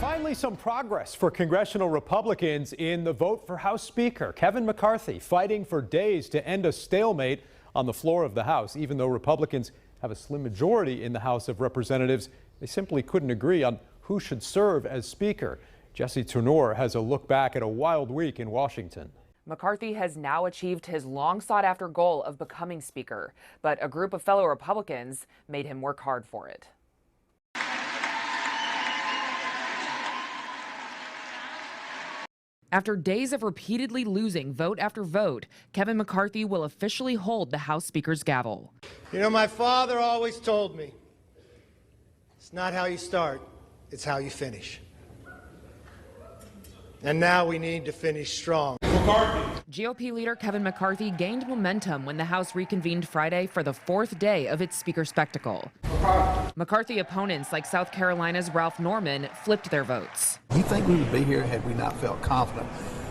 Finally, some progress for congressional Republicans in the vote for House Speaker. Kevin McCarthy fighting for days to end a stalemate on the floor of the House. Even though Republicans have a slim majority in the House of Representatives, they simply couldn't agree on who should serve as Speaker. Jesse Tourneur has a look back at a wild week in Washington. McCarthy has now achieved his long sought after goal of becoming Speaker, but a group of fellow Republicans made him work hard for it. After days of repeatedly losing vote after vote, Kevin McCarthy will officially hold the House Speaker's gavel. You know, my father always told me, it's not how you start, it's how you finish. And now we need to finish strong. GOP leader Kevin McCarthy gained momentum when the House reconvened Friday for the fourth day of its Speaker spectacle. McCarthy opponents like South Carolina's Ralph Norman flipped their votes. You think we would be here had we not felt confident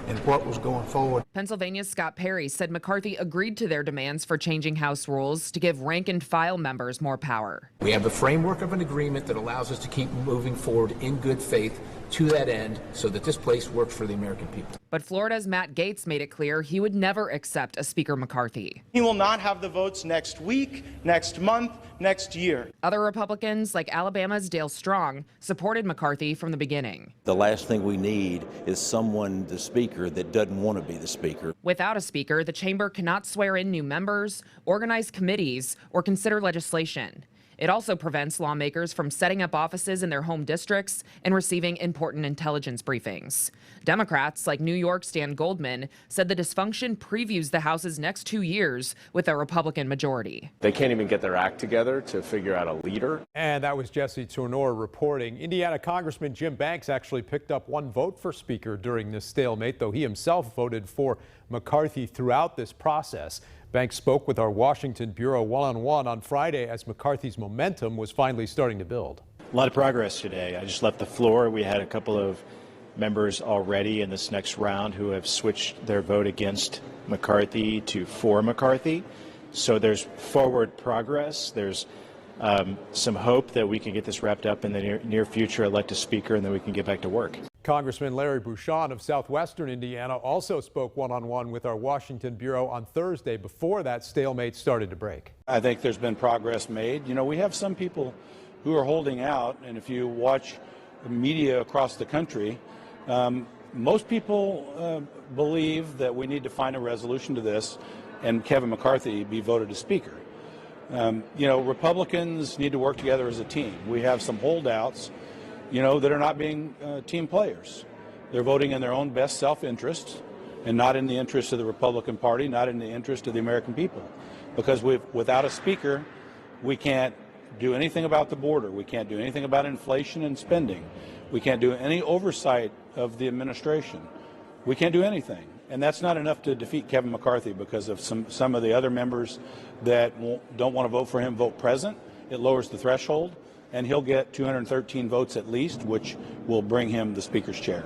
in what was going forward? Pennsylvania's Scott Perry said McCarthy agreed to their demands for changing House rules to give rank and file members more power. We have the framework of an agreement that allows us to keep moving forward in good faith to that end so that this place works for the American people. But Florida's Matt Gaetz made it clear he would never accept a Speaker McCarthy. He will not have the votes next week, next month, next year. Other Republicans, like Alabama's Dale Strong, supported McCarthy from the beginning. The last thing we need is someone, the Speaker, that doesn't want to be the Speaker. Without a Speaker, the chamber cannot swear in new members, organize committees, or consider legislation. It also prevents lawmakers from setting up offices in their home districts and receiving important intelligence briefings. Democrats, like New York's Dan Goldman, said the dysfunction previews the House's next 2 years with a Republican majority. They can't even get their act together to figure out a leader. And that was Jesse Tourneur reporting. Indiana Congressman Jim Banks actually picked up one vote for Speaker during this stalemate, though he himself voted for McCarthy throughout this process. Banks spoke with our Washington Bureau one-on-one on Friday as McCarthy's momentum was finally starting to build. A lot of progress today. I just left the floor. We had a couple of members already in this next round who have switched their vote against McCarthy to for McCarthy. So there's forward progress. There's some hope that we can get this wrapped up in the near future, elect a Speaker, and then we can get back to work. Congressman Larry Bucshon of southwestern Indiana also spoke one-on-one with our Washington Bureau on Thursday before that stalemate started to break. I think there's been progress made. You know, we have some people who are holding out, and if you watch the media across the country, most people believe that we need to find a resolution to this and Kevin McCarthy be voted as Speaker. You know, Republicans need to work together as a team. We have some holdouts, you know, that are not being team players. They're voting in their own best self-interest and not in the interest of the Republican Party, not in the interest of the American people. Because without a Speaker, we can't do anything about the border. We can't do anything about inflation and spending. We can't do any oversight of the administration. We can't do anything. And that's not enough to defeat Kevin McCarthy because of some of the other members that don't want to vote for him vote present. It lowers the threshold, and he'll get 213 votes at least, which will bring him the Speaker's chair.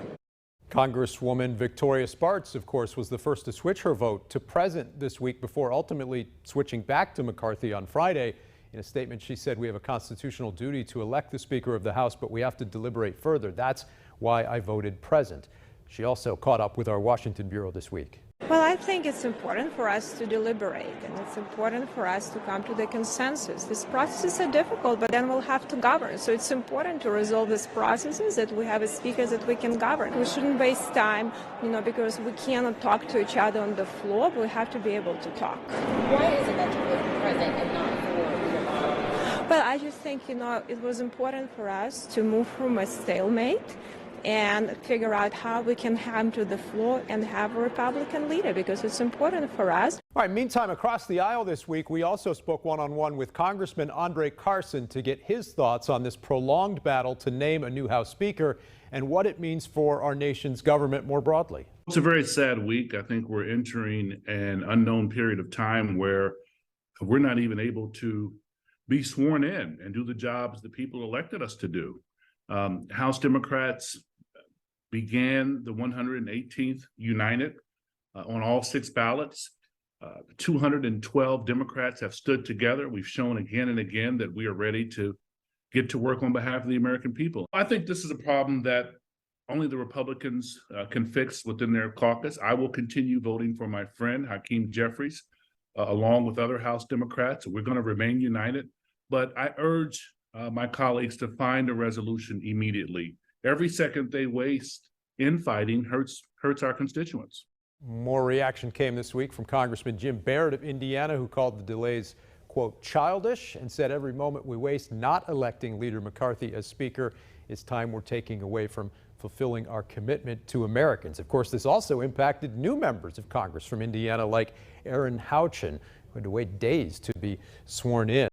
Congresswoman Victoria Spartz, of course, was the first to switch her vote to present this week before ultimately switching back to McCarthy on Friday. In a statement, she said, "We have a constitutional duty to elect the Speaker of the House, but we have to deliberate further. That's why I voted present." She also caught up with our Washington Bureau this week. Well, I think it's important for us to deliberate, and it's important for us to come to the consensus. These processes are difficult, but then we'll have to govern. So it's important to resolve these processes, that we have a speaker that we can govern. We shouldn't waste time, you know, because we cannot talk to each other on the floor, but we have to be able to talk. Why is it that you voted present and not for? Well, I just think, you know, it was important for us to move from a stalemate and figure out how we can come to the floor and have a Republican leader, because it's important for us. All right, meantime, across the aisle this week, we also spoke one-on-one with Congressman Andre Carson to get his thoughts on this prolonged battle to name a new House Speaker and what it means for our nation's government more broadly. It's a very sad week. I think we're entering an unknown period of time where we're not even able to be sworn in and do the jobs the people elected us to do. House Democrats began the 118th United on all 6 ballots. 212 Democrats have stood together. We've shown again and again that we are ready to get to work on behalf of the American people. I think this is a problem that only the Republicans can fix within their caucus. I will continue voting for my friend Hakeem Jeffries, along with other House Democrats. We're going to remain united, but I urge my colleagues to find a resolution immediately. Every second they waste in fighting hurts our constituents. More reaction came this week from Congressman Jim Barrett of Indiana, who called the delays, quote, childish, and said every moment we waste not electing Leader McCarthy as Speaker is time we're taking away from fulfilling our commitment to Americans. Of course, this also impacted new members of Congress from Indiana like Aaron Houchin, who had to wait days to be sworn in.